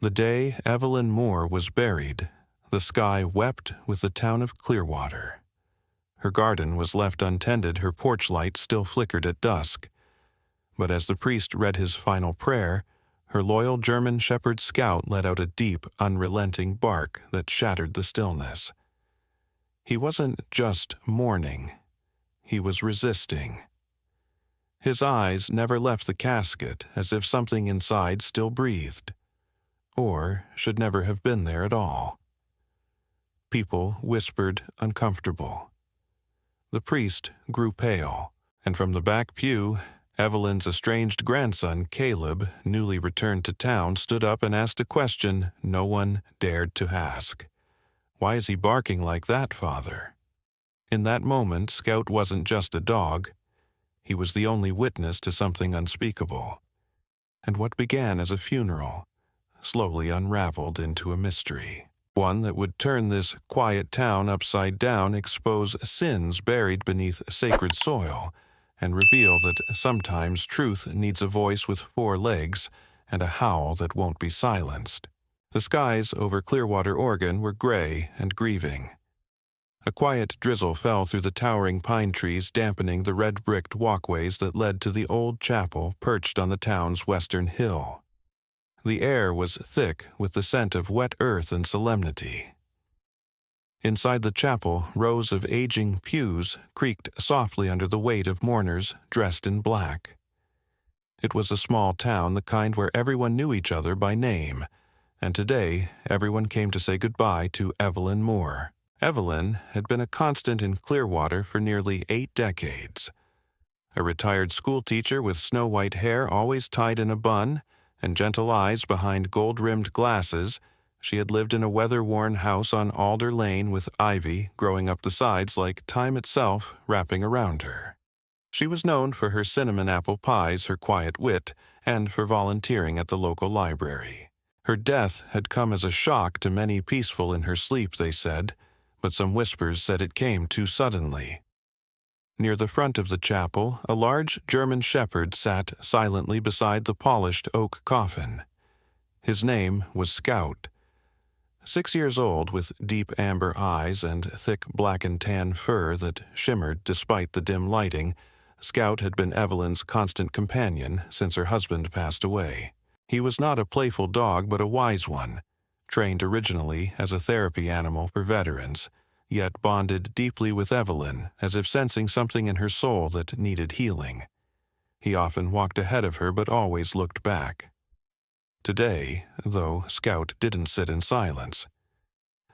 The day Evelyn Moore was buried, the sky wept with the town of Clearwater. Her garden was left untended, her porch light still flickered at dusk. But as the priest read his final prayer, her loyal German Shepherd scout let out a deep, unrelenting bark that shattered the stillness. He wasn't just mourning. He was resisting. His eyes never left the casket, as if something inside still breathed, or should never have been there at all. People whispered uncomfortable. The priest grew pale, and from the back pew, Evelyn's estranged grandson, Caleb, newly returned to town, stood up and asked a question no one dared to ask. "Why is he barking like that, Father?" In that moment, Scout wasn't just a dog. He was the only witness to something unspeakable. And what began as a funeral slowly unraveled into a mystery. One that would turn this quiet town upside down, expose sins buried beneath sacred soil, and reveal that sometimes truth needs a voice with 4 legs and a howl that won't be silenced. The skies over Clearwater, Oregon were gray and grieving. A quiet drizzle fell through the towering pine trees, dampening the red-bricked walkways that led to the old chapel perched on the town's western hill. The air was thick with the scent of wet earth and solemnity. Inside the chapel, rows of aging pews creaked softly under the weight of mourners dressed in black. It was a small town, the kind where everyone knew each other by name, and today everyone came to say goodbye to Evelyn Moore. Evelyn had been a constant in Clearwater for nearly 8 decades. A retired schoolteacher with snow-white hair always tied in a bun and gentle eyes behind gold-rimmed glasses, she had lived in a weather-worn house on Alder Lane with ivy growing up the sides like time itself wrapping around her. She was known for her cinnamon apple pies, her quiet wit, and for volunteering at the local library. Her death had come as a shock to many peaceful in her sleep, they said, but some whispers said it came too suddenly. Near the front of the chapel, a large German shepherd sat silently beside the polished oak coffin. His name was Scout. 6 years old, with deep amber eyes and thick black and tan fur that shimmered despite the dim lighting, Scout had been Evelyn's constant companion since her husband passed away. He was not a playful dog, but a wise one, trained originally as a therapy animal for veterans, yet bonded deeply with Evelyn, as if sensing something in her soul that needed healing. He often walked ahead of her, but always looked back. Today, though, Scout didn't sit in silence.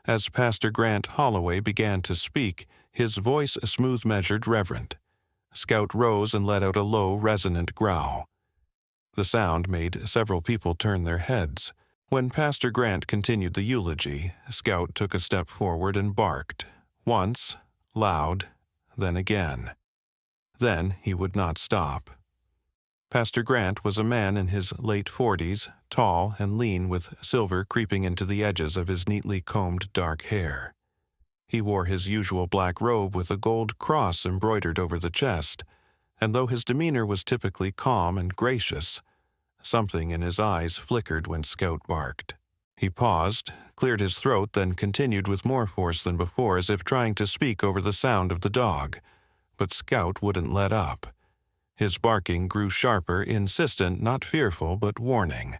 As Pastor Grant Holloway began to speak, his voice smooth-measured, reverent, Scout rose and let out a low, resonant growl. The sound made several people turn their heads. When Pastor Grant continued the eulogy, Scout took a step forward and barked, once, loud, then again. Then he would not stop. Pastor Grant was a man in his late 40s, tall and lean with silver creeping into the edges of his neatly combed dark hair. He wore his usual black robe with a gold cross embroidered over the chest, and though his demeanor was typically calm and gracious, something in his eyes flickered when Scout barked. He paused, cleared his throat, then continued with more force than before, as if trying to speak over the sound of the dog. But Scout wouldn't let up. His barking grew sharper, insistent, not fearful, but warning.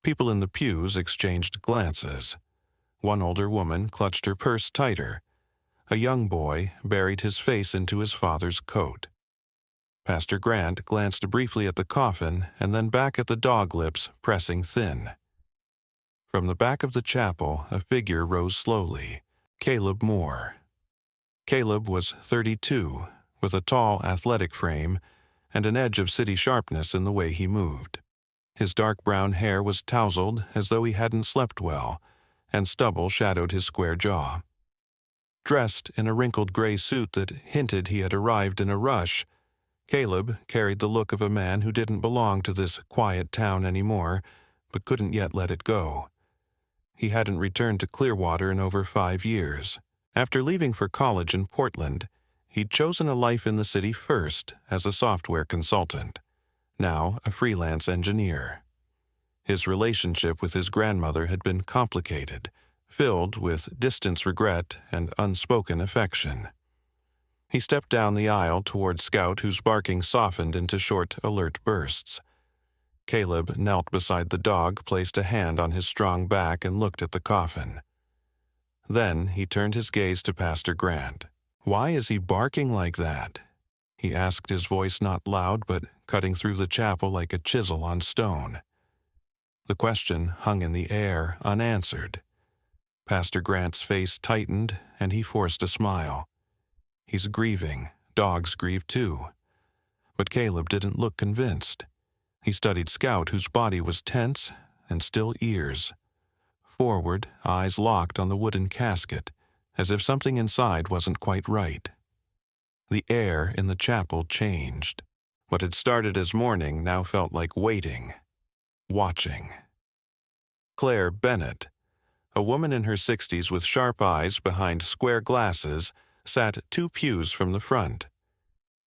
People in the pews exchanged glances. One older woman clutched her purse tighter. A young boy buried his face into his father's coat. Pastor Grant glanced briefly at the coffin and then back at the dog lips pressing thin. From the back of the chapel, a figure rose slowly, Caleb Moore. Caleb was 32, with a tall, athletic frame and an edge of city sharpness in the way he moved. His dark brown hair was tousled as though he hadn't slept well, and stubble shadowed his square jaw. Dressed in a wrinkled gray suit that hinted he had arrived in a rush, Caleb carried the look of a man who didn't belong to this quiet town anymore, but couldn't yet let it go. He hadn't returned to Clearwater in over 5 years. After leaving for college in Portland, he'd chosen a life in the city first as a software consultant, now a freelance engineer. His relationship with his grandmother had been complicated, filled with distant regret and unspoken affection. He stepped down the aisle toward Scout, whose barking softened into short, alert bursts. Caleb knelt beside the dog, placed a hand on his strong back, and looked at the coffin. Then he turned his gaze to Pastor Grant. "Why is he barking like that?" he asked, his voice not loud but cutting through the chapel like a chisel on stone. The question hung in the air, unanswered. Pastor Grant's face tightened, and he forced a smile. He's grieving. Dogs grieve too. But Caleb didn't look convinced. He studied Scout, whose body was tense and still ears. Forward, eyes locked on the wooden casket, as if something inside wasn't quite right. The air in the chapel changed. What had started as mourning now felt like waiting, watching. Claire Bennett, a woman in her 60s with sharp eyes behind square glasses, sat 2 pews from the front.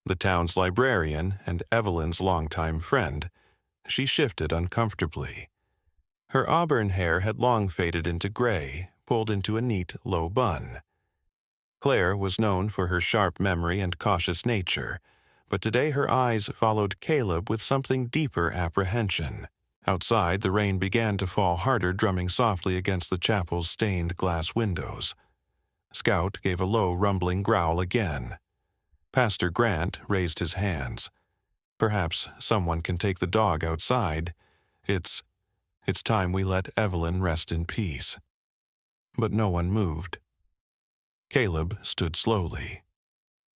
The town's librarian and Evelyn's longtime friend, she shifted uncomfortably. Her auburn hair had long faded into gray, pulled into a neat, low bun. Claire was known for her sharp memory and cautious nature, but today her eyes followed Caleb with something deeper apprehension. Outside, the rain began to fall harder, drumming softly against the chapel's stained glass windows. Scout gave a low, rumbling growl again. Pastor Grant raised his hands. "Perhaps someone can take the dog outside. It's time we let Evelyn rest in peace." But no one moved. Caleb stood slowly.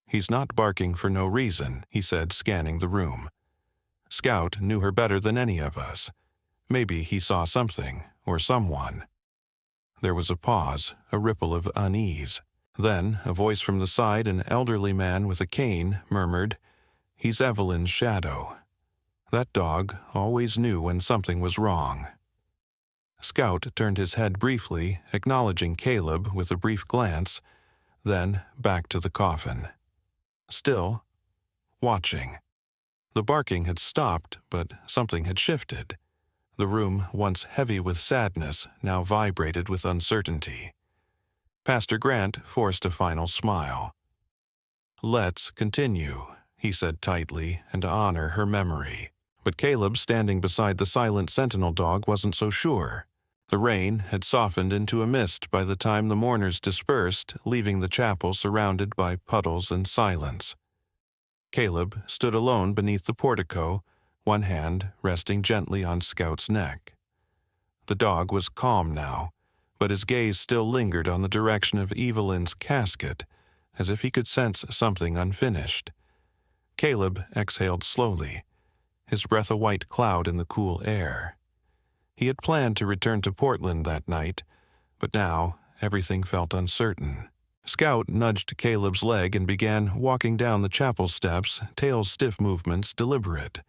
"He's not barking for no reason," he said, scanning the room. "Scout knew her better than any of us. Maybe he saw something, or someone." There was a pause, a ripple of unease. Then a voice from the side, an elderly man with a cane, murmured, "He's Evelyn's shadow." That dog always knew when something was wrong. Scout turned his head briefly, acknowledging Caleb with a brief glance, then back to the coffin. Still watching. The barking had stopped, but something had shifted. The room, once heavy with sadness, now vibrated with uncertainty. Pastor Grant forced a final smile. "Let's continue," he said tightly, "and honor her memory." But Caleb, standing beside the silent sentinel dog, wasn't so sure. The rain had softened into a mist by the time the mourners dispersed, leaving the chapel surrounded by puddles and silence. Caleb stood alone beneath the portico, one hand resting gently on Scout's neck. The dog was calm now, but his gaze still lingered on the direction of Evelyn's casket, as if he could sense something unfinished. Caleb exhaled slowly, his breath a white cloud in the cool air. He had planned to return to Portland that night, but now everything felt uncertain. Scout nudged Caleb's leg and began walking down the chapel steps, tail's stiff movements deliberate.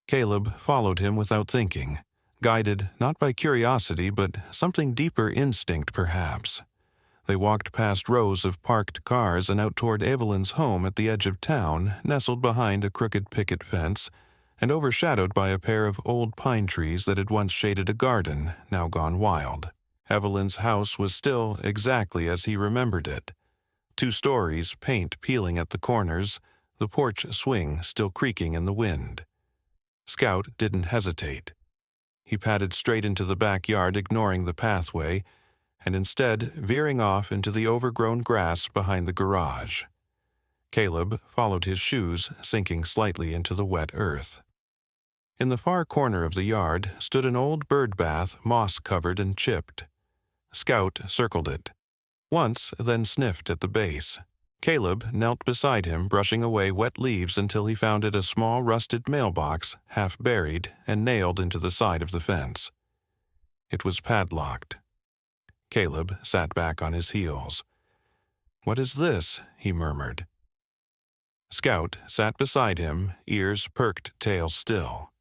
Caleb followed him without thinking, guided not by curiosity but something deeper instinct perhaps. They walked past rows of parked cars and out toward Evelyn's home at the edge of town, nestled behind a crooked picket fence, and overshadowed by a pair of old pine trees that had once shaded a garden, now gone wild. Evelyn's house was still exactly as he remembered it. 2 stories, paint peeling at the corners, the porch swing still creaking in the wind. Scout didn't hesitate. He padded straight into the backyard, ignoring the pathway, and instead veering off into the overgrown grass behind the garage. Caleb followed his shoes, sinking slightly into the wet earth. In the far corner of the yard stood an old bird bath, moss-covered and chipped. Scout circled it. Once, then sniffed at the base. Caleb knelt beside him, brushing away wet leaves until he found it a small rusted mailbox, half buried and nailed into the side of the fence. It was padlocked. Caleb sat back on his heels. "What is this?" he murmured. Scout sat beside him, ears perked, tail still.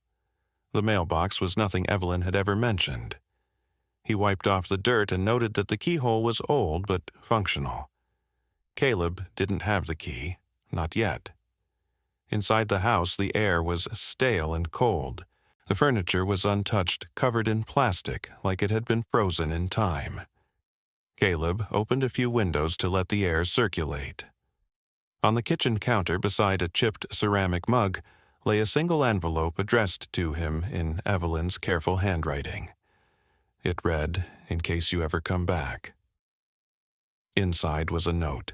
The mailbox was nothing Evelyn had ever mentioned. He wiped off the dirt and noted that the keyhole was old but functional. Caleb didn't have the key, not yet. Inside the house, the air was stale and cold. The furniture was untouched, covered in plastic like it had been frozen in time. Caleb opened a few windows to let the air circulate. On the kitchen counter beside a chipped ceramic mug lay a single envelope addressed to him in Evelyn's careful handwriting. It read, "In case you ever come back." Inside was a note.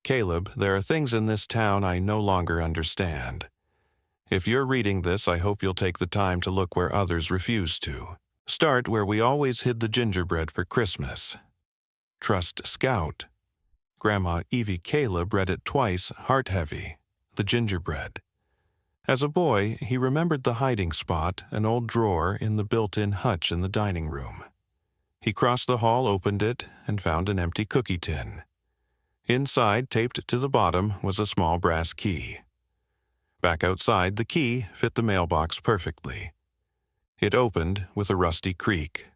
"Caleb, there are things in this town I no longer understand. If you're reading this, I hope you'll take the time to look where others refuse to. Start where we always hid the gingerbread for Christmas. Trust Scout." Grandma Evie Caleb read it twice, heart-heavy. The gingerbread. As a boy, he remembered the hiding spot, an old drawer in the built-in hutch in the dining room. He crossed the hall, opened it, and found an empty cookie tin. Inside, taped to the bottom, was a small brass key. Back outside, the key fit the mailbox perfectly. It opened with a rusty creak.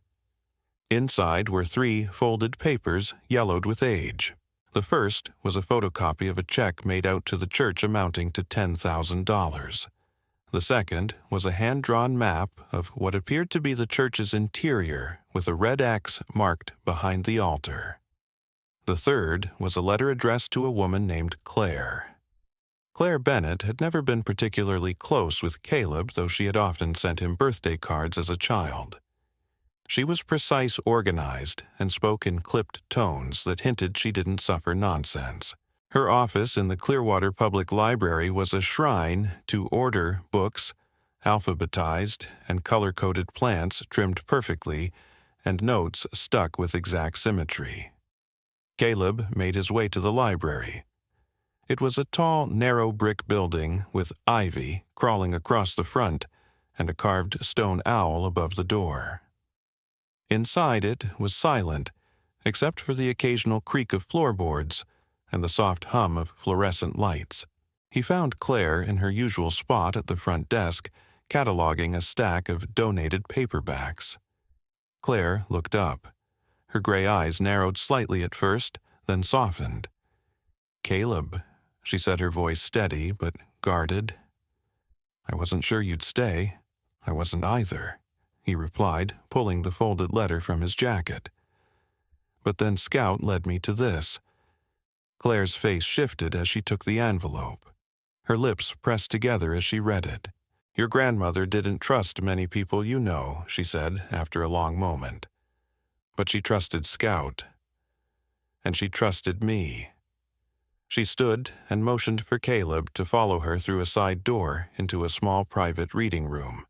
Inside were 3 folded papers, yellowed with age. The first was a photocopy of a check made out to the church amounting to $10,000. The second was a hand-drawn map of what appeared to be the church's interior with a red X marked behind the altar. The third was a letter addressed to a woman named Claire. Claire Bennett had never been particularly close with Caleb, though she had often sent him birthday cards as a child. She was precise, organized, and spoke in clipped tones that hinted she didn't suffer nonsense. Her office in the Clearwater Public Library was a shrine to order, books, alphabetized, and color-coded plants trimmed perfectly, and notes stuck with exact symmetry. Caleb made his way to the library. It was a tall, narrow brick building with ivy crawling across the front and a carved stone owl above the door. Inside it was silent, except for the occasional creak of floorboards and the soft hum of fluorescent lights. He found Claire in her usual spot at the front desk, cataloging a stack of donated paperbacks. Claire looked up. Her gray eyes narrowed slightly at first, then softened. "Caleb," she said, her voice steady but guarded. "I wasn't sure you'd stay." "I wasn't either," he replied, pulling the folded letter from his jacket. "But then Scout led me to this." Claire's face shifted as she took the envelope. Her lips pressed together as she read it. "Your grandmother didn't trust many people you know," she said after a long moment. "But she trusted Scout. And she trusted me." She stood and motioned for Caleb to follow her through a side door into a small private reading room.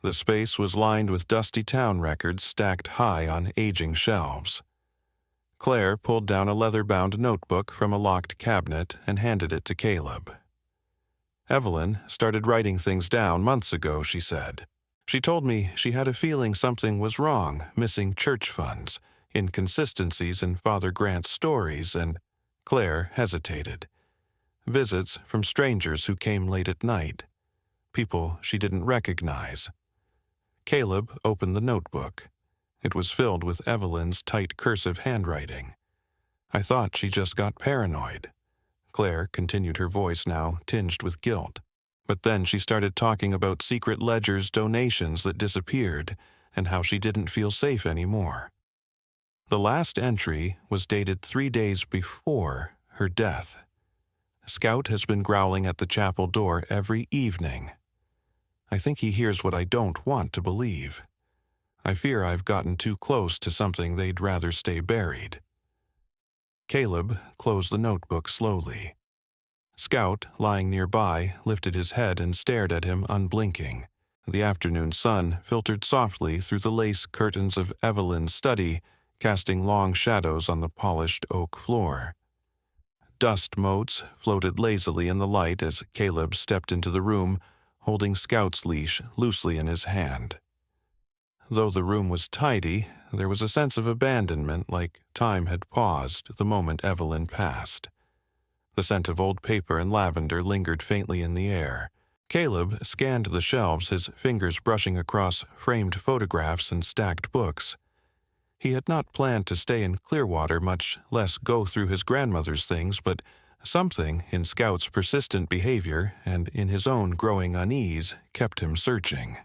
The space was lined with dusty town records stacked high on aging shelves. Claire pulled down a leather-bound notebook from a locked cabinet and handed it to Caleb. "Evelyn started writing things down months ago," she said. "She told me she had a feeling something was wrong, missing church funds, inconsistencies in Father Grant's stories, and—" Claire hesitated. "Visits from strangers who came late at night. People she didn't recognize." Caleb opened the notebook. It was filled with Evelyn's tight cursive handwriting. "I thought she just got paranoid." Claire continued, her voice now tinged with guilt. "But then she started talking about secret ledgers, donations that disappeared, and how she didn't feel safe anymore." The last entry was dated 3 days before her death. "Scout has been growling at the chapel door every evening. I think he hears what I don't want to believe. I fear I've gotten too close to something they'd rather stay buried." Caleb closed the notebook slowly. Scout, lying nearby, lifted his head and stared at him unblinking. The afternoon sun filtered softly through the lace curtains of Evelyn's study, casting long shadows on the polished oak floor. Dust motes floated lazily in the light as Caleb stepped into the room, holding Scout's leash loosely in his hand. Though the room was tidy, there was a sense of abandonment, like time had paused the moment Evelyn passed. The scent of old paper and lavender lingered faintly in the air. Caleb scanned the shelves, his fingers brushing across framed photographs and stacked books. He had not planned to stay in Clearwater, much less go through his grandmother's things, but Something in Scout's persistent behavior and in his own growing unease kept him searching.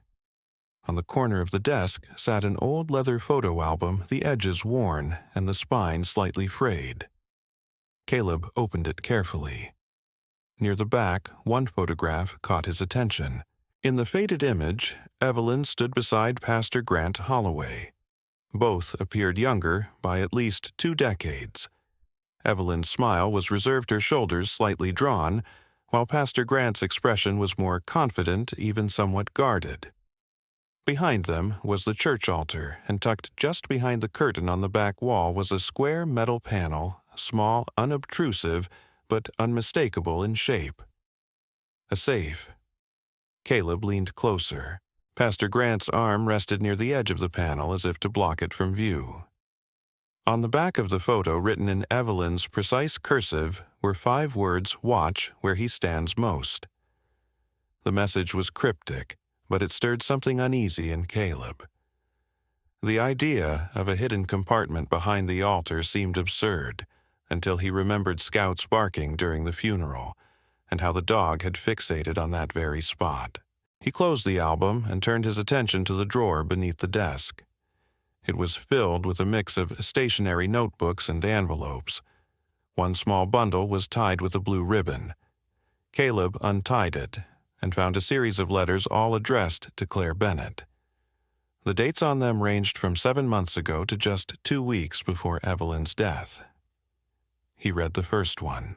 On the corner of the desk sat an old leather photo album, the edges worn and the spine slightly frayed. Caleb opened it carefully. Near the back, one photograph caught his attention. In the faded image, Evelyn stood beside Pastor Grant Holloway. Both appeared younger by at least 2 decades. Evelyn's smile was reserved, her shoulders slightly drawn, while Pastor Grant's expression was more confident, even somewhat guarded. Behind them was the church altar, and tucked just behind the curtain on the back wall was a square metal panel, small, unobtrusive, but unmistakable in shape. A safe. Caleb leaned closer. Pastor Grant's arm rested near the edge of the panel as if to block it from view. On the back of the photo, written in Evelyn's precise cursive, were 5 words, "Watch where he stands most." The message was cryptic, but it stirred something uneasy in Caleb. The idea of a hidden compartment behind the altar seemed absurd, until he remembered Scout's barking during the funeral, and how the dog had fixated on that very spot. He closed the album and turned his attention to the drawer beneath the desk. It was filled with a mix of stationery notebooks and envelopes. One small bundle was tied with a blue ribbon. Caleb untied it and found a series of letters all addressed to Claire Bennett. The dates on them ranged from 7 months ago to just 2 weeks before Evelyn's death. He read the first one.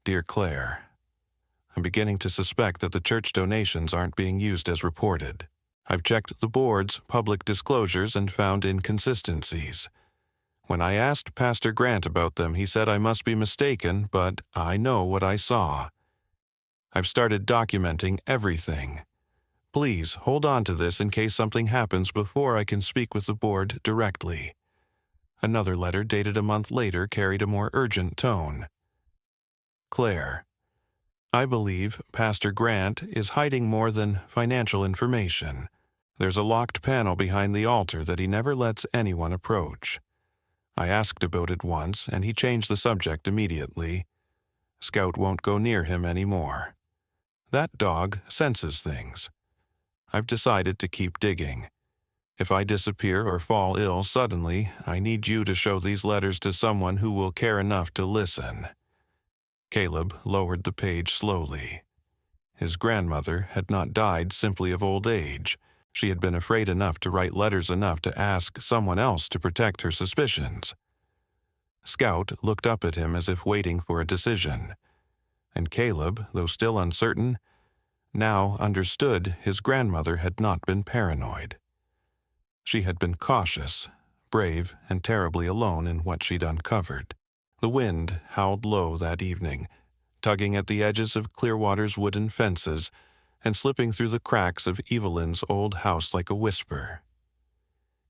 Dear Claire, I'm beginning to suspect that the church donations aren't being used as reported. I've checked the board's public disclosures and found inconsistencies. When I asked Pastor Grant about them, he said I must be mistaken, but I know what I saw. I've started documenting everything. Please hold on to this in case something happens before I can speak with the board directly. Another letter dated a month later carried a more urgent tone. Claire, I believe Pastor Grant is hiding more than financial information. There's a locked panel behind the altar that he never lets anyone approach. I asked about it once, and he changed the subject immediately. Scout won't go near him anymore. That dog senses things. I've decided to keep digging. If I disappear or fall ill suddenly, I need you to show these letters to someone who will care enough to listen. Caleb lowered the page slowly. His grandmother had not died simply of old age. She had been afraid enough to write letters enough to ask someone else to protect her suspicions. Scout looked up at him as if waiting for a decision. And Caleb, though still uncertain, now understood his grandmother had not been paranoid. She had been cautious, brave, and terribly alone in what she'd uncovered. The wind howled low that evening, tugging at the edges of Clearwater's wooden fences and slipping through the cracks of Evelyn's old house like a whisper.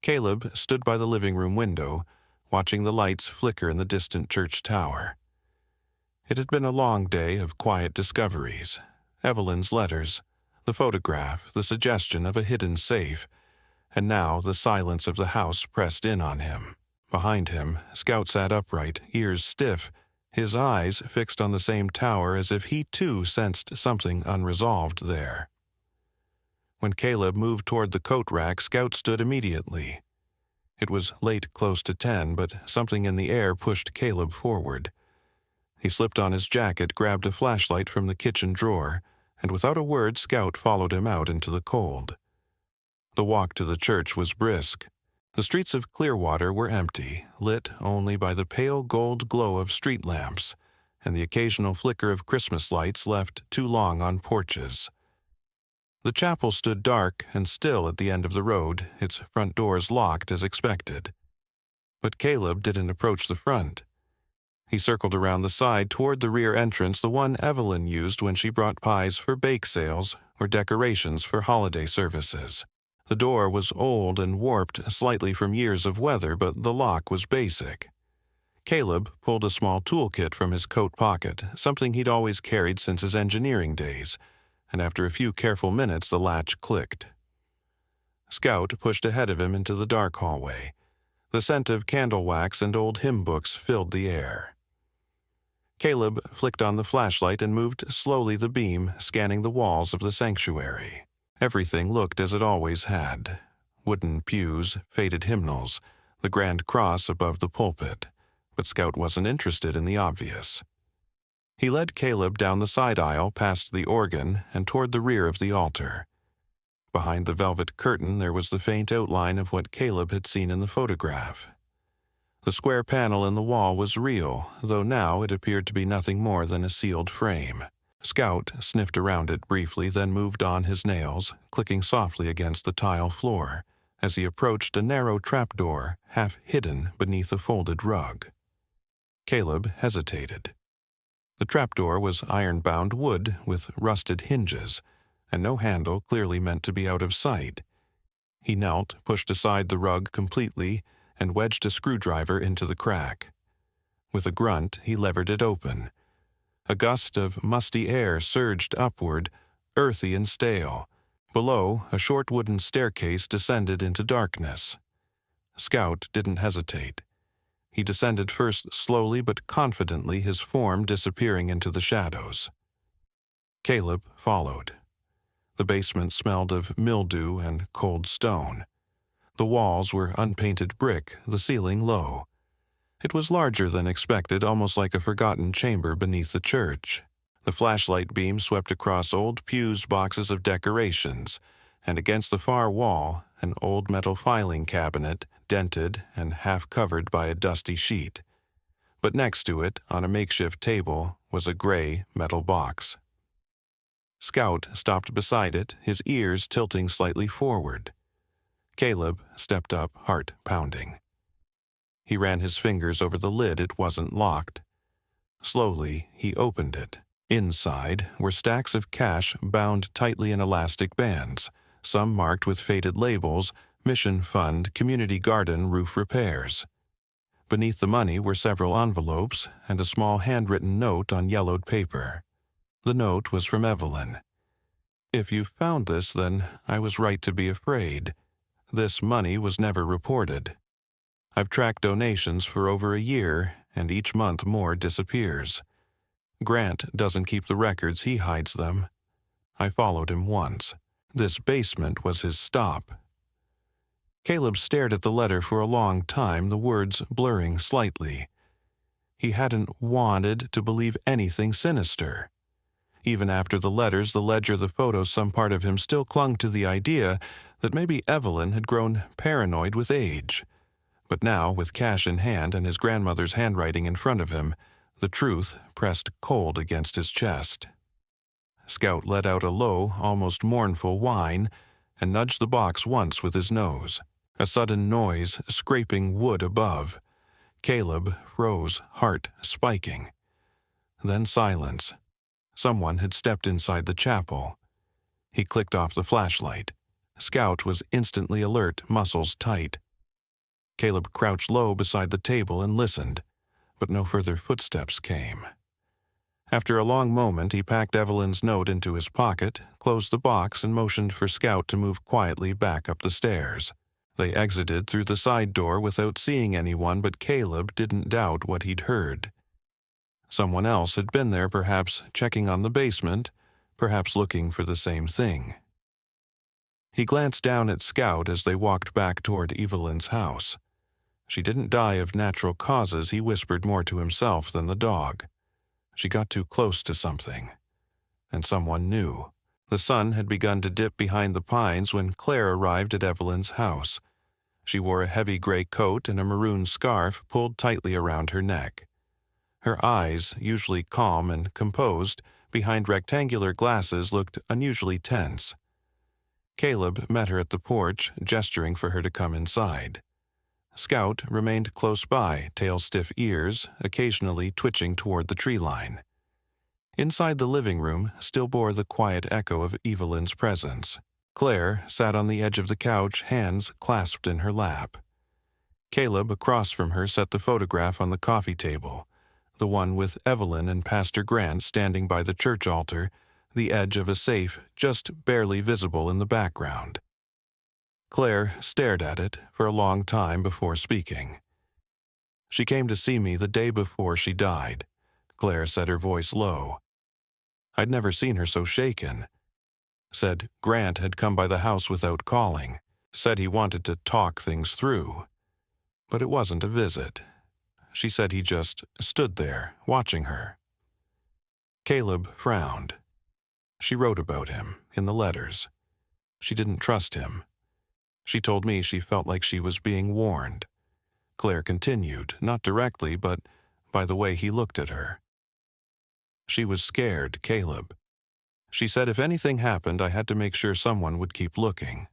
Caleb stood by the living room window, watching the lights flicker in the distant church tower. It had been a long day of quiet discoveries. Evelyn's letters, the photograph, the suggestion of a hidden safe, and now the silence of the house pressed in on him. Behind him, Scout sat upright, ears stiff, his eyes fixed on the same tower as if he too sensed something unresolved there. When Caleb moved toward the coat rack, Scout stood immediately. It was late close to 10, but something in the air pushed Caleb forward. He slipped on his jacket, grabbed a flashlight from the kitchen drawer, and without a word Scout followed him out into the cold. The walk to the church was brisk. The streets of Clearwater were empty, lit only by the pale gold glow of street lamps and the occasional flicker of Christmas lights left too long on porches. The chapel stood dark and still at the end of the road, its front doors locked as expected. But Caleb didn't approach the front. He circled around the side toward the rear entrance, the one Evelyn used when she brought pies for bake sales or decorations for holiday services. The door was old and warped slightly from years of weather, but the lock was basic. Caleb pulled a small toolkit from his coat pocket, something he'd always carried since his engineering days, and after a few careful minutes the latch clicked. Scout pushed ahead of him into the dark hallway. The scent of candle wax and old hymn books filled the air. Caleb flicked on the flashlight and moved slowly the beam, scanning the walls of the sanctuary. Everything looked as it always had. Wooden pews, faded hymnals, the grand cross above the pulpit. But Scout wasn't interested in the obvious. He led Caleb down the side aisle past the organ and toward the rear of the altar. Behind the velvet curtain there was the faint outline of what Caleb had seen in the photograph. The square panel in the wall was real, though now it appeared to be nothing more than a sealed frame. Scout sniffed around it briefly, then moved on his nails, clicking softly against the tile floor, as he approached a narrow trapdoor, half hidden beneath a folded rug. Caleb hesitated. The trapdoor was iron-bound wood with rusted hinges, and no handle clearly meant to be out of sight. He knelt, pushed aside the rug completely, and wedged a screwdriver into the crack. With a grunt, he levered it open. A gust of musty air surged upward, earthy and stale. Below, a short wooden staircase descended into darkness. Scout didn't hesitate. He descended first slowly but confidently, his form disappearing into the shadows. Caleb followed. The basement smelled of mildew and cold stone. The walls were unpainted brick, the ceiling low. It was larger than expected, almost like a forgotten chamber beneath the church. The flashlight beam swept across old pews, boxes of decorations, and against the far wall, an old metal filing cabinet, dented and half-covered by a dusty sheet. But next to it, on a makeshift table, was a gray metal box. Scout stopped beside it, his ears tilting slightly forward. Caleb stepped up, heart pounding. He ran his fingers over the lid. It wasn't locked. Slowly, he opened it. Inside were stacks of cash bound tightly in elastic bands, some marked with faded labels, Mission Fund, Community Garden, Roof Repairs. Beneath the money were several envelopes and a small handwritten note on yellowed paper. The note was from Evelyn. "If you found this, then I was right to be afraid. This money was never reported. I've tracked donations for over a year, and each month more disappears. Grant doesn't keep the records, he hides them. I followed him once. This basement was his stop." Caleb stared at the letter for a long time, the words blurring slightly. He hadn't wanted to believe anything sinister. Even after the letters, the ledger, the photos, some part of him still clung to the idea that maybe Evelyn had grown paranoid with age. But now, with cash in hand and his grandmother's handwriting in front of him, the truth pressed cold against his chest. Scout let out a low, almost mournful whine and nudged the box once with his nose. A sudden noise, scraping wood above. Caleb froze, heart spiking. Then silence. Someone had stepped inside the chapel. He clicked off the flashlight. Scout was instantly alert, muscles tight. Caleb crouched low beside the table and listened, but no further footsteps came. After a long moment, he packed Evelyn's note into his pocket, closed the box, and motioned for Scout to move quietly back up the stairs. They exited through the side door without seeing anyone, but Caleb didn't doubt what he'd heard. Someone else had been there, perhaps checking on the basement, perhaps looking for the same thing. He glanced down at Scout as they walked back toward Evelyn's house. She didn't die of natural causes, he whispered more to himself than the dog. She got too close to something. And someone knew. The sun had begun to dip behind the pines when Claire arrived at Evelyn's house. She wore a heavy gray coat and a maroon scarf pulled tightly around her neck. Her eyes, usually calm and composed, behind rectangular glasses, looked unusually tense. Caleb met her at the porch, gesturing for her to come inside. Scout remained close by, tail-stiff ears, occasionally twitching toward the tree line. Inside the living room still bore the quiet echo of Evelyn's presence. Claire sat on the edge of the couch, hands clasped in her lap. Caleb, across from her, set the photograph on the coffee table, the one with Evelyn and Pastor Grant standing by the church altar, the edge of a safe just barely visible in the background. Claire stared at it for a long time before speaking. "She came to see me the day before she died," Claire said, her voice low. I'd never seen her so shaken. Said Grant had come by the house without calling. Said he wanted to talk things through. But it wasn't a visit. She said he just stood there, watching her. Caleb frowned. She wrote about him, in the letters. She didn't trust him. She told me she felt like she was being warned. Claire continued, not directly, but by the way he looked at her. She was scared, Caleb. She said if anything happened, I had to make sure someone would keep looking.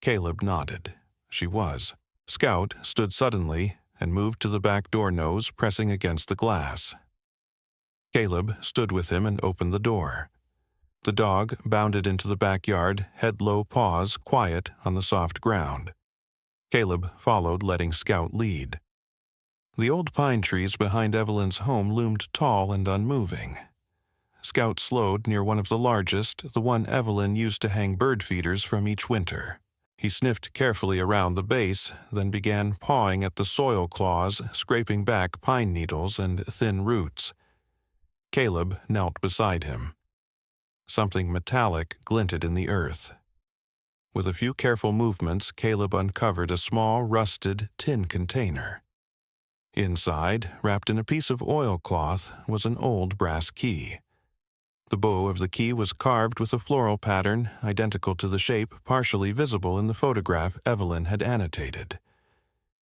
Caleb nodded. She was. Scout stood suddenly and moved to the back door, nose pressing against the glass. Caleb stood with him and opened the door. The dog bounded into the backyard, head low, paws quiet on the soft ground. Caleb followed, letting Scout lead. The old pine trees behind Evelyn's home loomed tall and unmoving. Scout slowed near one of the largest, the one Evelyn used to hang bird feeders from each winter. He sniffed carefully around the base, then began pawing at the soil claws, scraping back pine needles and thin roots. Caleb knelt beside him. Something metallic glinted in the earth. With a few careful movements, Caleb uncovered a small, rusted tin container. Inside, wrapped in a piece of oilcloth, was an old brass key. The bow of the key was carved with a floral pattern identical to the shape partially visible in the photograph Evelyn had annotated.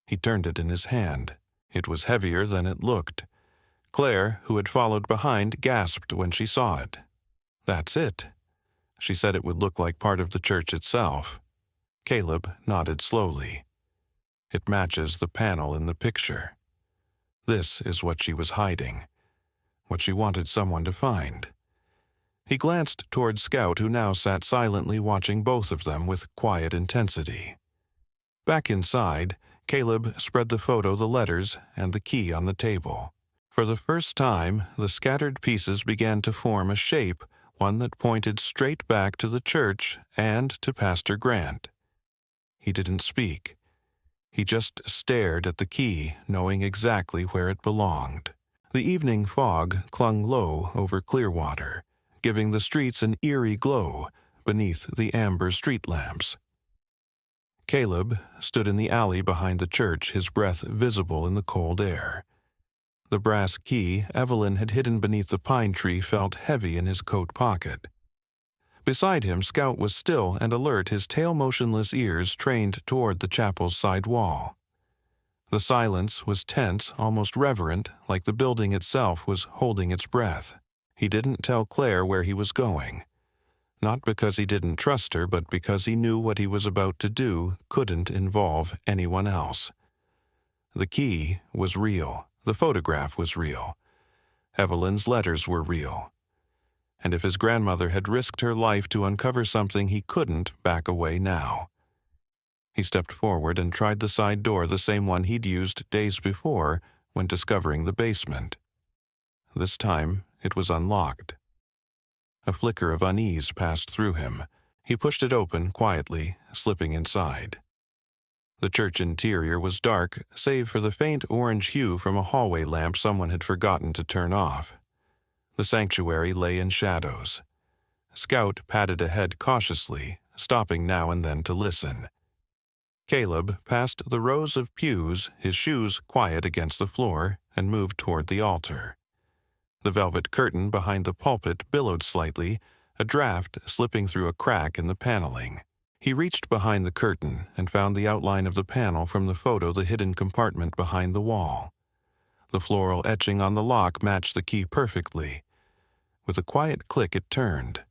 He turned it in his hand. It was heavier than it looked. Claire, who had followed behind, gasped when she saw it. That's it. She said it would look like part of the church itself. Caleb nodded slowly. It matches the panel in the picture. This is what she was hiding, what she wanted someone to find. He glanced toward Scout, who now sat silently watching both of them with quiet intensity. Back inside, Caleb spread the photo, the letters, and the key on the table. For the first time, the scattered pieces began to form a shape, one that pointed straight back to the church and to Pastor Grant. He didn't speak. He just stared at the key, knowing exactly where it belonged. The evening fog clung low over Clearwater, giving the streets an eerie glow beneath the amber street lamps. Caleb stood in the alley behind the church, his breath visible in the cold air. The brass key Evelyn had hidden beneath the pine tree felt heavy in his coat pocket. Beside him, Scout was still and alert, his tail-motionless ears trained toward the chapel's side wall. The silence was tense, almost reverent, like the building itself was holding its breath. He didn't tell Claire where he was going. Not because he didn't trust her, but because he knew what he was about to do couldn't involve anyone else. The key was real. The photograph was real. Evelyn's letters were real. And if his grandmother had risked her life to uncover something, he couldn't back away now. He stepped forward and tried the side door, the same one he'd used days before when discovering the basement. This time, it was unlocked. A flicker of unease passed through him. He pushed it open quietly, slipping inside. The church interior was dark, save for the faint orange hue from a hallway lamp someone had forgotten to turn off. The sanctuary lay in shadows. Scout padded ahead cautiously, stopping now and then to listen. Caleb passed the rows of pews, his shoes quiet against the floor, and moved toward the altar. The velvet curtain behind the pulpit billowed slightly, a draft slipping through a crack in the paneling. He reached behind the curtain and found the outline of the panel from the photo, the hidden compartment behind the wall. The floral etching on the lock matched the key perfectly. With a quiet click, it turned.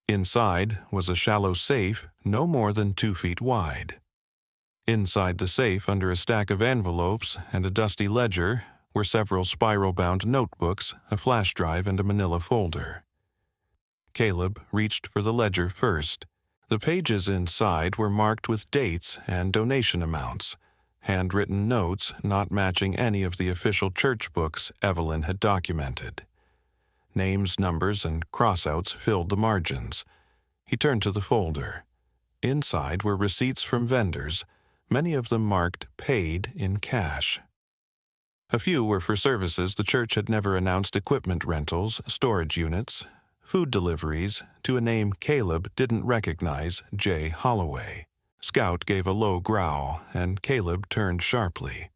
Inside was a shallow safe, no more than 2 feet wide. Inside the safe, under a stack of envelopes and a dusty ledger, were several spiral-bound notebooks, a flash drive, and a manila folder. Caleb reached for the ledger first. The pages inside were marked with dates and donation amounts, handwritten notes not matching any of the official church books Evelyn had documented. Names, numbers, and crossouts filled the margins. He turned to the folder. Inside were receipts from vendors, many of them marked paid in cash. A few were for services the church had never announced: equipment rentals, storage units, food deliveries to a name Caleb didn't recognize, J. Holloway. Scout gave a low growl, and Caleb turned sharply.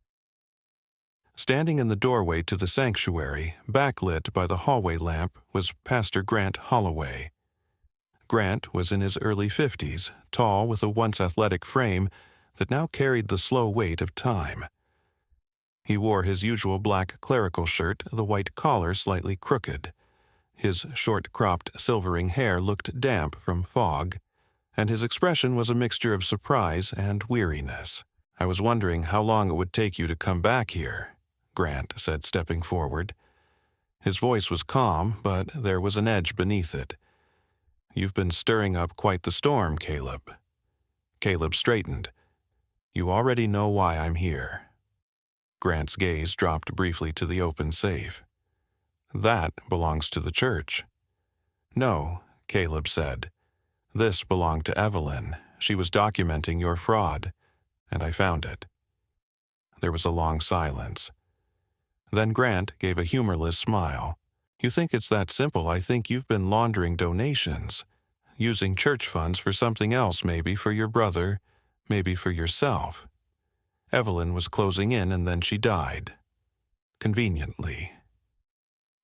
Standing in the doorway to the sanctuary, backlit by the hallway lamp, was Pastor Grant Holloway. Grant was in his early 50s, tall with a once athletic frame that now carried the slow weight of time. He wore his usual black clerical shirt, the white collar slightly crooked. His short-cropped, silvering hair looked damp from fog, and his expression was a mixture of surprise and weariness. "I was wondering how long it would take you to come back here," Grant said, stepping forward. His voice was calm, but there was an edge beneath it. "You've been stirring up quite the storm, Caleb." Caleb straightened. "You already know why I'm here." Grant's gaze dropped briefly to the open safe. "That belongs to the church." "No," Caleb said. "This belonged to Evelyn. She was documenting your fraud, and I found it." There was a long silence. Then Grant gave a humorless smile. "You think it's that simple? I think you've been laundering donations, using church funds for something else, maybe for your brother, maybe for yourself. Evelyn was closing in and then she died. Conveniently."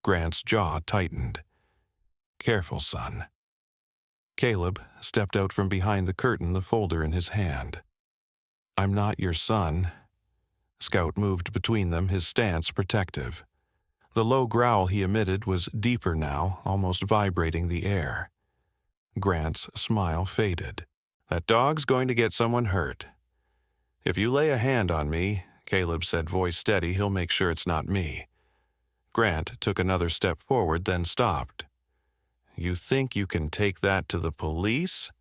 Grant's jaw tightened. "Careful, son." Caleb stepped out from behind the curtain, the folder in his hand. "I'm not your son." Scout moved between them, his stance protective. The low growl he emitted was deeper now, almost vibrating the air. Grant's smile faded. "That dog's going to get someone hurt." "If you lay a hand on me," Caleb said, voice steady, "he'll make sure it's not me." Grant took another step forward, then stopped. "You think you can take that to the police?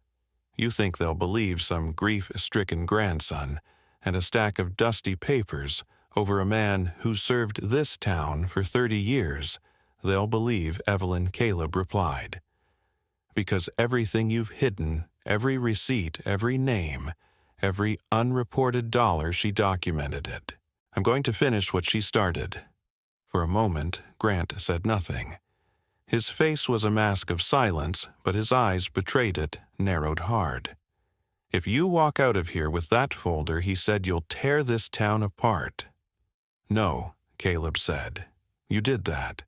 You think they'll believe some grief-stricken grandson and a stack of dusty papers over a man who served this town for 30 years? They'll believe," Evelyn Caleb replied. "Because everything you've hidden, every receipt, every name, every unreported dollar, she documented it. I'm going to finish what she started." For a moment, Grant said nothing. His face was a mask of silence, but his eyes betrayed it, narrowed hard. "If you walk out of here with that folder," he said, "you'll tear this town apart." "No," Caleb said. "You did that."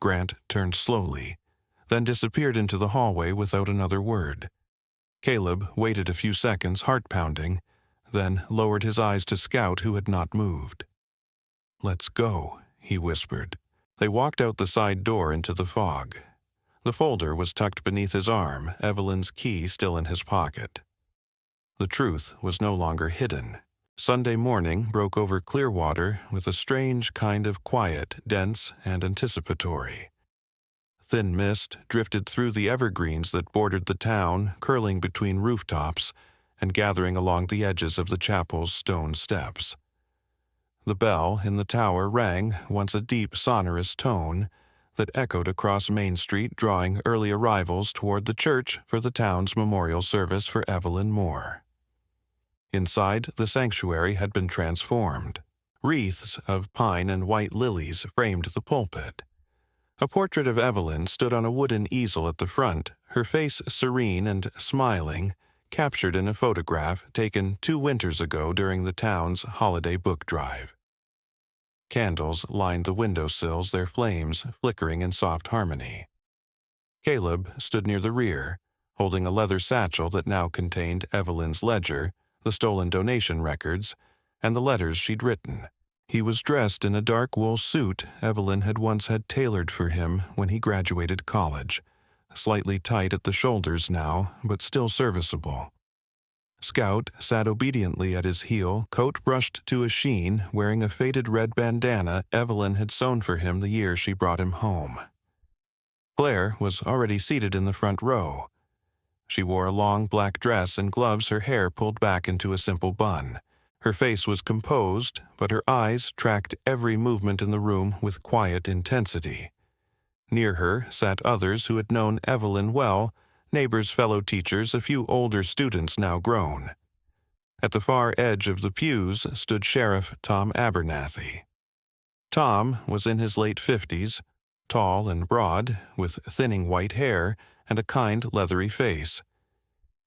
Grant turned slowly, then disappeared into the hallway without another word. Caleb waited a few seconds, heart-pounding, then lowered his eyes to Scout, who had not moved. "Let's go," he whispered. They walked out the side door into the fog. The folder was tucked beneath his arm, Evelyn's key still in his pocket. The truth was no longer hidden. Sunday morning broke over Clearwater with a strange kind of quiet, dense and anticipatory. Thin mist drifted through the evergreens that bordered the town, curling between rooftops and gathering along the edges of the chapel's stone steps. The bell in the tower rang, once a deep, sonorous tone that echoed across Main Street, drawing early arrivals toward the church for the town's memorial service for Evelyn Moore. Inside, the sanctuary had been transformed. Wreaths of pine and white lilies framed the pulpit. A portrait of Evelyn stood on a wooden easel at the front, her face serene and smiling, captured in a photograph taken 2 winters ago during the town's holiday book drive. Candles lined the windowsills, their flames flickering in soft harmony. Caleb stood near the rear, holding a leather satchel that now contained Evelyn's ledger, the stolen donation records, and the letters she'd written. He was dressed in a dark wool suit Evelyn had once had tailored for him when he graduated college, slightly tight at the shoulders now, but still serviceable. Scout sat obediently at his heel, coat brushed to a sheen, wearing a faded red bandana Evelyn had sewn for him the year she brought him home. Claire was already seated in the front row. She wore a long black dress and gloves, her hair pulled back into a simple bun. Her face was composed, but her eyes tracked every movement in the room with quiet intensity. Near her sat others who had known Evelyn well, neighbors, fellow teachers, a few older students now grown. At the far edge of the pews stood Sheriff Tom Abernathy. Tom was in his late 50s, tall and broad, with thinning white hair and a kind, leathery face.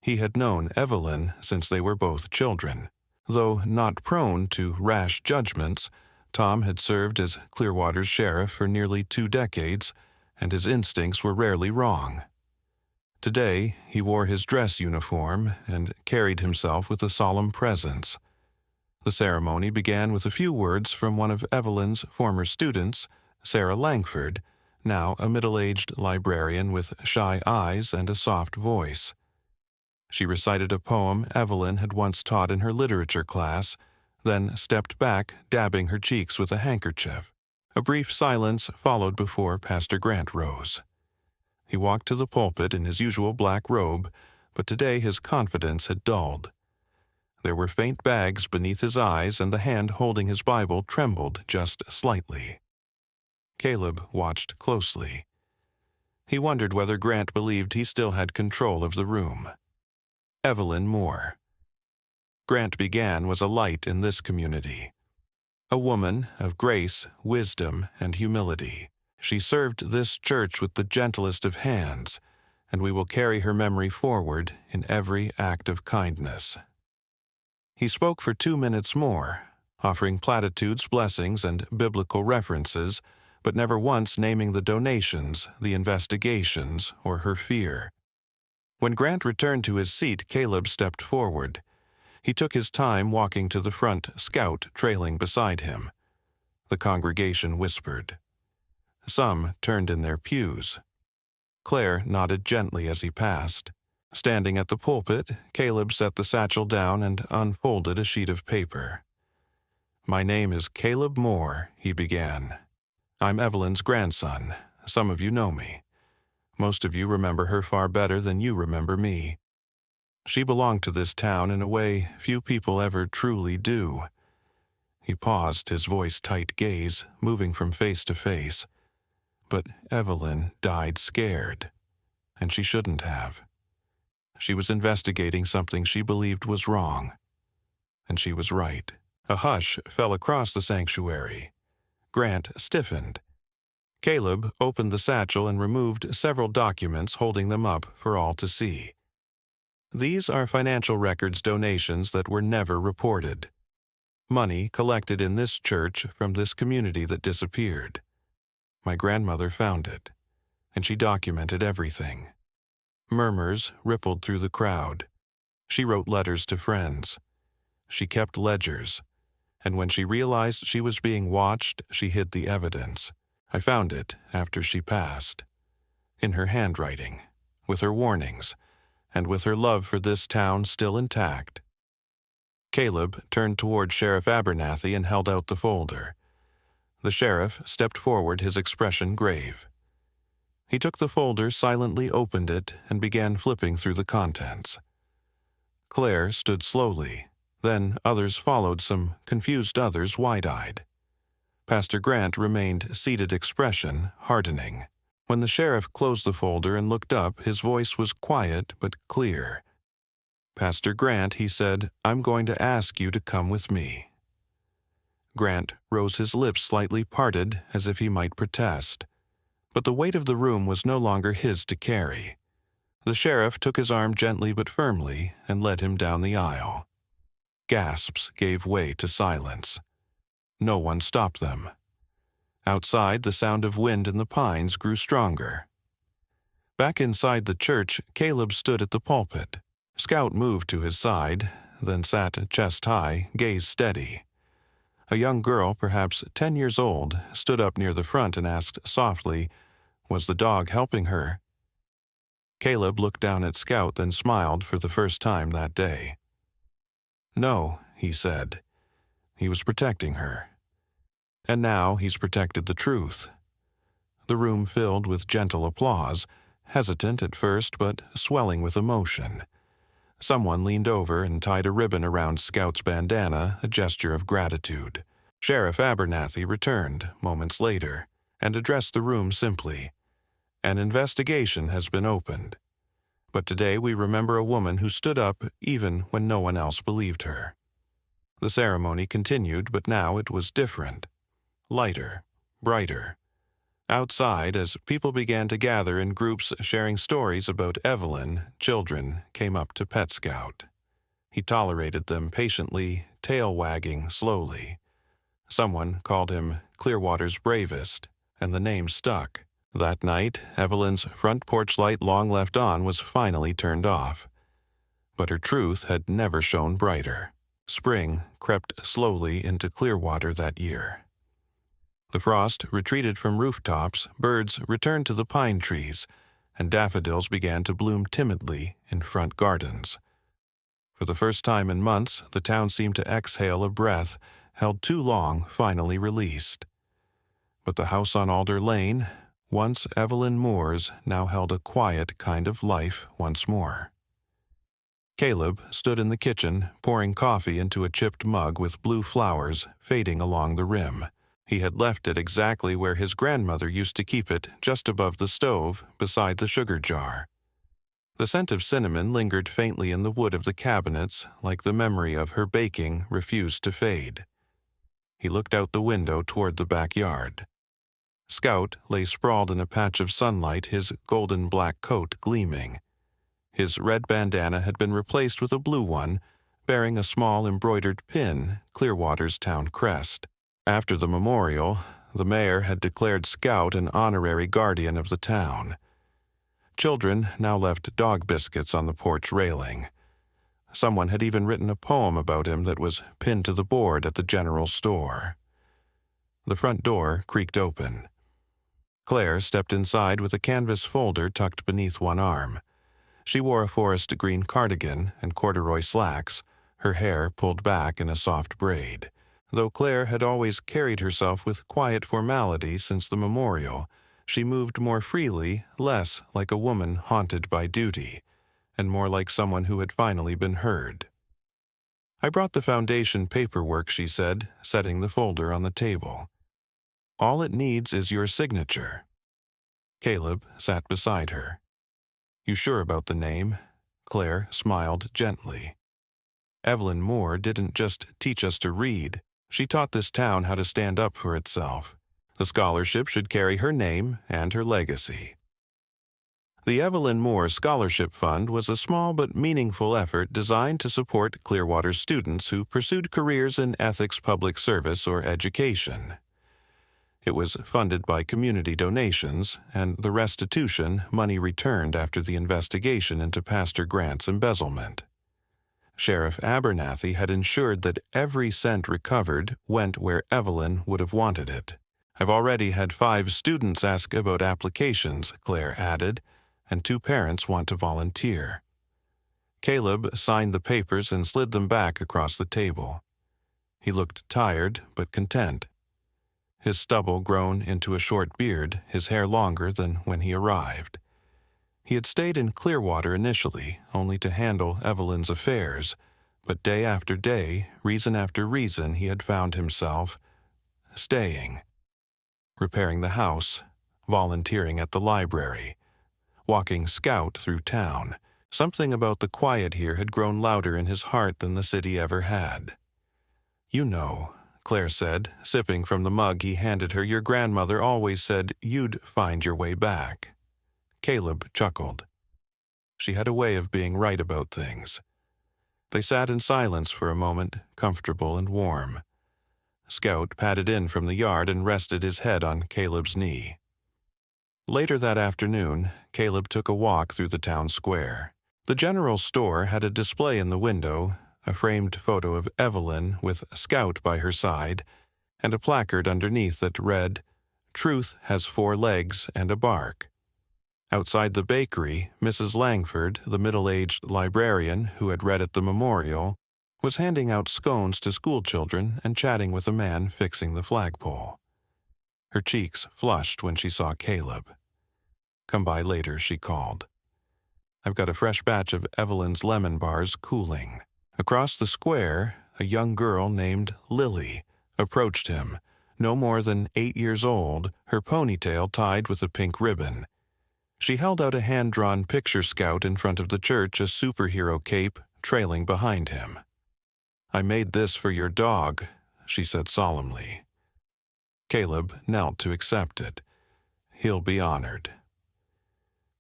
He had known Evelyn since they were both children. Though not prone to rash judgments, Tom had served as Clearwater's sheriff for nearly 2 decades, and his instincts were rarely wrong. Today, he wore his dress uniform and carried himself with a solemn presence. The ceremony began with a few words from one of Evelyn's former students, Sarah Langford, now a middle-aged librarian with shy eyes and a soft voice. She recited a poem Evelyn had once taught in her literature class, then stepped back, dabbing her cheeks with a handkerchief. A brief silence followed before Pastor Grant rose. He walked to the pulpit in his usual black robe, but today his confidence had dulled. There were faint bags beneath his eyes, and the hand holding his Bible trembled just slightly. Caleb watched closely. He wondered whether Grant believed he still had control of the room. Evelyn Moore. Grant began was a light in this community. A woman of grace, wisdom, and humility. She served this church with the gentlest of hands, and we will carry her memory forward in every act of kindness. He spoke for 2 minutes more, offering platitudes, blessings, and biblical references, but never once naming the donations, the investigations, or her fear. When Grant returned to his seat, Caleb stepped forward. He took his time walking to the front, Scout trailing beside him. The congregation whispered. Some turned in their pews. Claire nodded gently as he passed. Standing at the pulpit, Caleb set the satchel down and unfolded a sheet of paper. "My name is Caleb Moore," he began. "I'm Evelyn's grandson. Some of you know me. Most of you remember her far better than you remember me. She belonged to this town in a way few people ever truly do." He paused, his voice tight gaze, moving from face to face. But Evelyn died scared, and she shouldn't have. She was investigating something she believed was wrong, and she was right. A hush fell across the sanctuary. Grant stiffened. Caleb opened the satchel and removed several documents, holding them up for all to see. These are financial records donations that were never reported. Money collected in this church from this community that disappeared. My grandmother found it, and she documented everything. Murmurs rippled through the crowd. She wrote letters to friends. She kept ledgers, and when she realized she was being watched, she hid the evidence. I found it after she passed. In her handwriting, with her warnings, and with her love for this town still intact. Caleb turned toward Sheriff Abernathy and held out the folder. The sheriff stepped forward, his expression grave. He took the folder, silently opened it, and began flipping through the contents. Claire stood slowly. Then others followed, some confused others wide-eyed. Pastor Grant remained seated, expression hardening. When the sheriff closed the folder and looked up, his voice was quiet but clear. "Pastor Grant," he said, "I'm going to ask you to come with me." Grant rose, his lips slightly parted as if he might protest. But the weight of the room was no longer his to carry. The sheriff took his arm gently but firmly and led him down the aisle. Gasps gave way to silence. No one stopped them. Outside, the sound of wind in the pines grew stronger. Back inside the church, Caleb stood at the pulpit. Scout moved to his side, then sat chest high, gaze steady. A young girl, perhaps 10 years old, stood up near the front and asked softly, "Was the dog helping her?" Caleb looked down at Scout, then smiled for the first time that day. "No," he said. "He was protecting her. And now he's protected the truth." The room filled with gentle applause, hesitant at first but swelling with emotion. Someone leaned over and tied a ribbon around Scout's bandana, a gesture of gratitude. Sheriff Abernathy returned moments later and addressed the room simply. "An investigation has been opened. But today we remember a woman who stood up even when no one else believed her." The ceremony continued, but now it was different. lighter, brighter. Outside, as people began to gather in groups sharing stories about Evelyn, children came up to Pet Scout. He tolerated them patiently, tail wagging slowly. Someone called him Clearwater's bravest, and the name stuck. That night, Evelyn's front porch light long left on was finally turned off. But her truth had never shone brighter. Spring crept slowly into Clearwater that year. The frost retreated from rooftops, birds returned to the pine trees, and daffodils began to bloom timidly in front gardens. For the first time in months, the town seemed to exhale a breath held too long finally released. But the house on Alder Lane, once Evelyn Moore's, now held a quiet kind of life once more. Caleb stood in the kitchen, pouring coffee into a chipped mug with blue flowers fading along the rim. He had left it exactly where his grandmother used to keep it, just above the stove, beside the sugar jar. The scent of cinnamon lingered faintly in the wood of the cabinets, like the memory of her baking refused to fade. He looked out the window toward the backyard. Scout lay sprawled in a patch of sunlight, his golden-black coat gleaming. His red bandana had been replaced with a blue one, bearing a small embroidered pin, Clearwater's town crest. After the memorial, the mayor had declared Scout an honorary guardian of the town. Children now left dog biscuits on the porch railing. Someone had even written a poem about him that was pinned to the board at the general store. The front door creaked open. Claire stepped inside with a canvas folder tucked beneath one arm. She wore a forest green cardigan and corduroy slacks, her hair pulled back in a soft braid. Though Claire had always carried herself with quiet formality since the memorial, she moved more freely, less like a woman haunted by duty, and more like someone who had finally been heard. "I brought the foundation paperwork," she said, setting the folder on the table. "All it needs is your signature." Caleb sat beside her. "You sure about the name?" Claire smiled gently. "Evelyn Moore didn't just teach us to read. She taught this town how to stand up for itself. The scholarship should carry her name and her legacy." The Evelyn Moore Scholarship Fund was a small but meaningful effort designed to support Clearwater students who pursued careers in ethics, public service, or education. It was funded by community donations, and the restitution, money returned after the investigation into Pastor Grant's embezzlement. Sheriff Abernathy had ensured that every cent recovered went where Evelyn would have wanted it. "I've already had 5 students ask about applications," Claire added, "and 2 parents want to volunteer." Caleb signed the papers and slid them back across the table. He looked tired but content. His stubble grown into a short beard, his hair longer than when he arrived. He had stayed in Clearwater initially, only to handle Evelyn's affairs, but day after day, reason after reason, he had found himself staying. Repairing the house, volunteering at the library, walking Scout through town. Something about the quiet here had grown louder in his heart than the city ever had. "You know," Claire said, sipping from the mug he handed her, "your grandmother always said you'd find your way back." Caleb chuckled. She had a way of being right about things. They sat in silence for a moment, comfortable and warm. Scout padded in from the yard and rested his head on Caleb's knee. Later that afternoon, Caleb took a walk through the town square. The general store had a display in the window, a framed photo of Evelyn with Scout by her side, and a placard underneath that read, "Truth has 4 legs and a bark." Outside the bakery, Mrs. Langford, the middle-aged librarian who had read at the memorial, was handing out scones to schoolchildren and chatting with a man fixing the flagpole. Her cheeks flushed when she saw Caleb. "Come by later," she called. "I've got a fresh batch of Evelyn's lemon bars cooling." Across the square, a young girl named Lily approached him, no more than 8 years old, her ponytail tied with a pink ribbon. She held out a hand-drawn picture Scout in front of the church, a superhero cape trailing behind him. "I made this for your dog," she said solemnly. Caleb knelt to accept it. He'll be honored.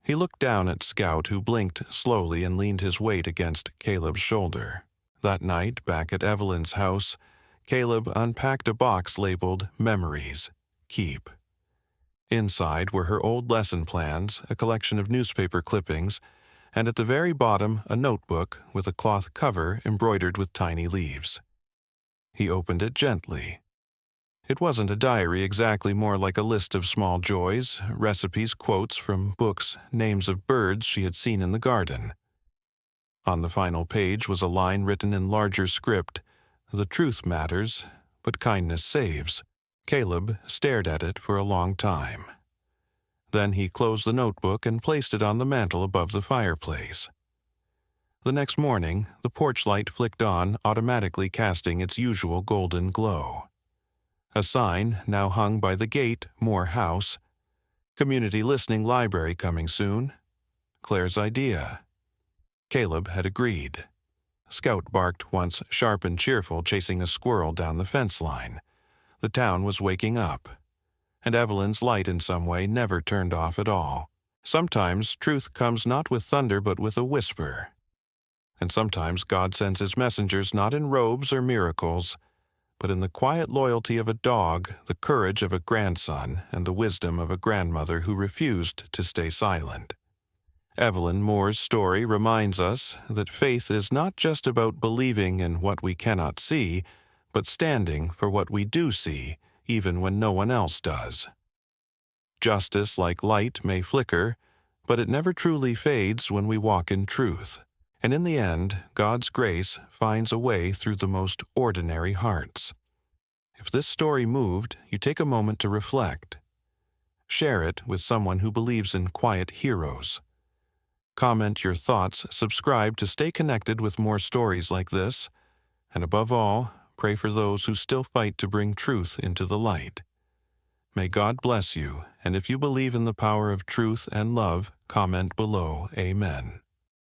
He looked down at Scout, who blinked slowly and leaned his weight against Caleb's shoulder. That night, back at Evelyn's house, Caleb unpacked a box labeled Memories, Keep. Inside were her old lesson plans, a collection of newspaper clippings, and at the very bottom a notebook with a cloth cover embroidered with tiny leaves. He opened it gently. It wasn't a diary exactly, more like a list of small joys, recipes, quotes from books, names of birds she had seen in the garden. On the final page was a line written in larger script, "The truth matters, but kindness saves." Caleb stared at it for a long time. Then he closed the notebook and placed it on the mantel above the fireplace. The next morning, the porch light flicked on, automatically casting its usual golden glow. A sign now hung by the gate, Moore House. Community listening library coming soon. Claire's idea. Caleb had agreed. Scout barked once, sharp and cheerful, chasing a squirrel down the fence line. The town was waking up. And Evelyn's light in some way never turned off at all. Sometimes truth comes not with thunder but with a whisper. And sometimes God sends his messengers not in robes or miracles, but in the quiet loyalty of a dog, the courage of a grandson, and the wisdom of a grandmother who refused to stay silent. Evelyn Moore's story reminds us that faith is not just about believing in what we cannot see, but standing for what we do see, even when no one else does. Justice, like light, may flicker, but it never truly fades when we walk in truth. And in the end, God's grace finds a way through the most ordinary hearts. If this story moved, you take a moment to reflect. Share it with someone who believes in quiet heroes. Comment your thoughts, subscribe to stay connected with more stories like this, and above all, pray for those who still fight to bring truth into the light. May God bless you, and if you believe in the power of truth and love, comment below, Amen.